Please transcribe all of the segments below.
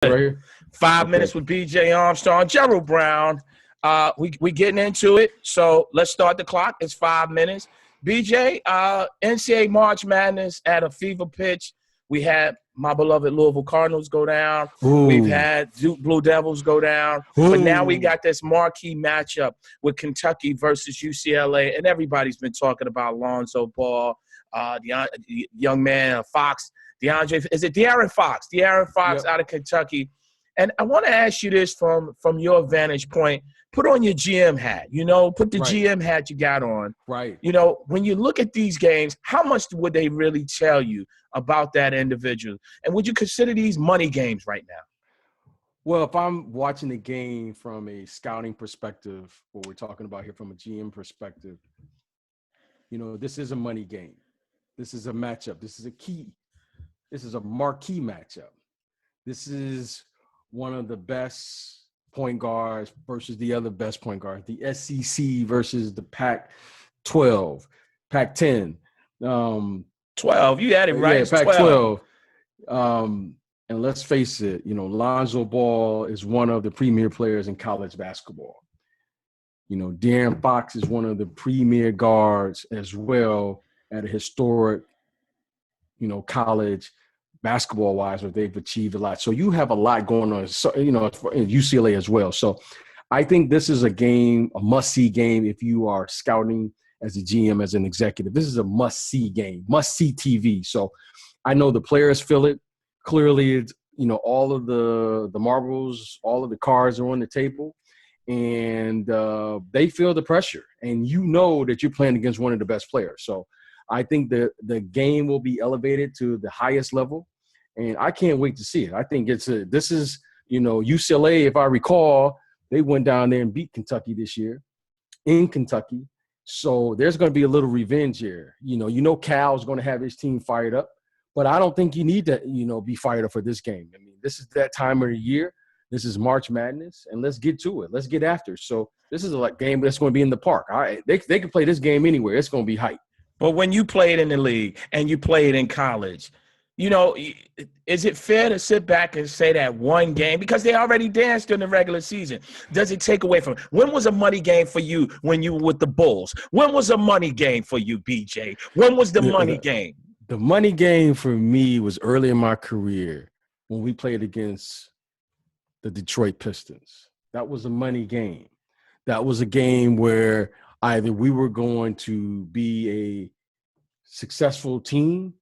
Right here. 5 minutes with BJ Armstrong, Gerald Brown. We getting into it. So let's start the clock. It's 5 minutes. BJ, NCAA March Madness at a fever pitch. We had my beloved Louisville Cardinals go down. Ooh. We've had Duke Blue Devils go down. Ooh. But now we got this marquee matchup with Kentucky versus UCLA. And everybody's been talking about Lonzo Ball, the young man, Fox. DeAaron Fox? DeAaron Fox out of Kentucky. And I want to ask you this from your vantage point. Put on your GM hat, put the GM hat you got on. Right. When you look at these games, how much would they really tell you about that individual? And would you consider these money games right now? Well, if I'm watching the game from a scouting perspective, what we're talking about here from a GM perspective, this is a money game. This is a matchup. This is a marquee matchup. This is one of the best point guards versus the other best point guard, the SEC versus the Pac-12, Pac-10. 12, you had it right. Yeah, Pac-12. And let's face it, Lonzo Ball is one of the premier players in college basketball. DeAaron Fox is one of the premier guards as well at a historic, college basketball-wise, where they've achieved a lot. So you have a lot going on, in UCLA as well. So I think this is a game, a must-see game if you are scouting as a GM, as an executive. This is a must-see game, must-see TV. So I know the players feel it. Clearly, it's, all of the marbles, all of the cards are on the table, and they feel the pressure. And that you're playing against one of the best players. So I think the game will be elevated to the highest level, and I can't wait to see it. I think this is UCLA, if I recall, they went down there and beat Kentucky this year in Kentucky. So there's going to be a little revenge here. Cal's going to have his team fired up, but I don't think you need to, be fired up for this game. I mean, this is that time of the year. This is March Madness, and let's get to it. Let's get after it. So this is a game that's going to be in the park. All right, they can play this game anywhere. It's going to be hype. But when you played in the league and you played in college, is it fair to sit back and say that one game, because they already danced during the regular season, does it take away from it? When was a money game for you when you were with the Bulls? When was a money game for you, BJ? When was the money game? The money game for me was early in my career when we played against the Detroit Pistons. That was a money game. That was a game where either we were going to be a successful team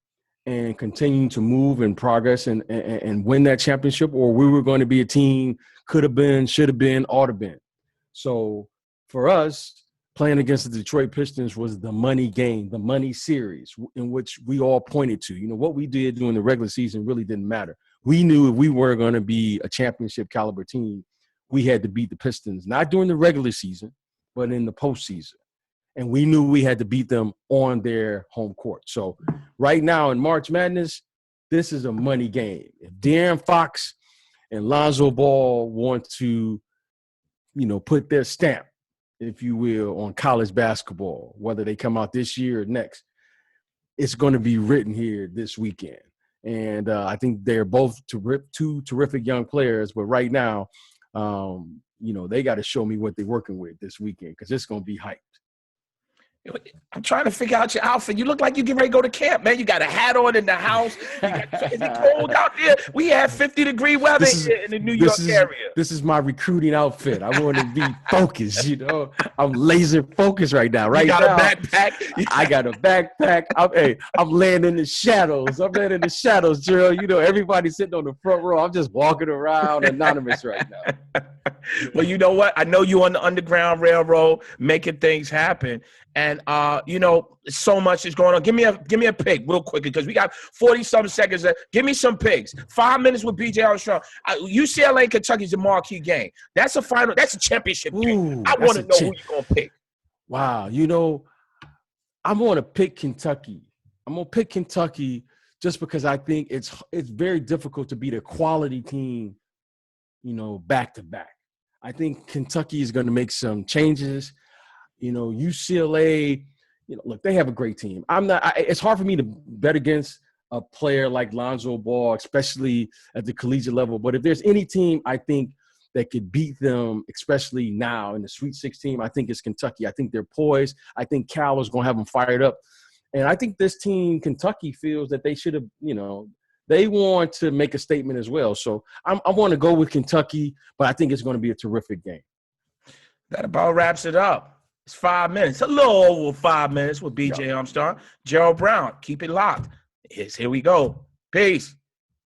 and continue to move and progress and win that championship, or we were going to be a team could have been, should have been, ought to been. So for us, playing against the Detroit Pistons was the money game, the money series, in which we all pointed to. What we did during the regular season really didn't matter. We knew if we were going to be a championship caliber team, we had to beat the Pistons, not during the regular season, but in the postseason. And we knew we had to beat them on their home court. So right now in March Madness, this is a money game. If DeAaron Fox and Lonzo Ball want to, put their stamp, if you will, on college basketball, whether they come out this year or next, it's going to be written here this weekend. And I think they're both two terrific young players. But right now, they got to show me what they're working with this weekend, because it's going to be hyped. I'm trying to figure out your outfit. You look like you get ready to go to camp, man. You got a hat on in the house. Is it cold out there? We have 50-degree weather here in the New York area. This is my recruiting outfit. I want to be focused, I'm laser focused right now. You got a backpack? I got a backpack. I'm laying in the shadows. Gerald. Everybody's sitting on the front row. I'm just walking around anonymous right now. Well, you know what? I know you on the Underground Railroad making things happen. And, so much is going on. Give me a pick real quick, because we got 40-something seconds. Give me some picks. 5 minutes with BJ Armstrong. UCLA and Kentucky is a marquee game. That's a final. That's a championship game. I want to know who you're going to pick. Wow. I'm going to pick Kentucky. I'm going to pick Kentucky just because I think it's very difficult to beat a quality team, back to back. I think Kentucky is going to make some changes. UCLA, look, they have a great team. It's hard for me to bet against a player like Lonzo Ball, especially at the collegiate level. But if there's any team I think that could beat them, especially now in the Sweet 16, I think it's Kentucky. I think they're poised. I think Cal is going to have them fired up. And I think this team, Kentucky, feels that they should have, they want to make a statement as well. So I want to go with Kentucky, but I think it's going to be a terrific game. That about wraps it up. It's 5 minutes, a little over 5 minutes with BJ Armstrong. Gerald Brown, keep it locked. Here we go. Peace.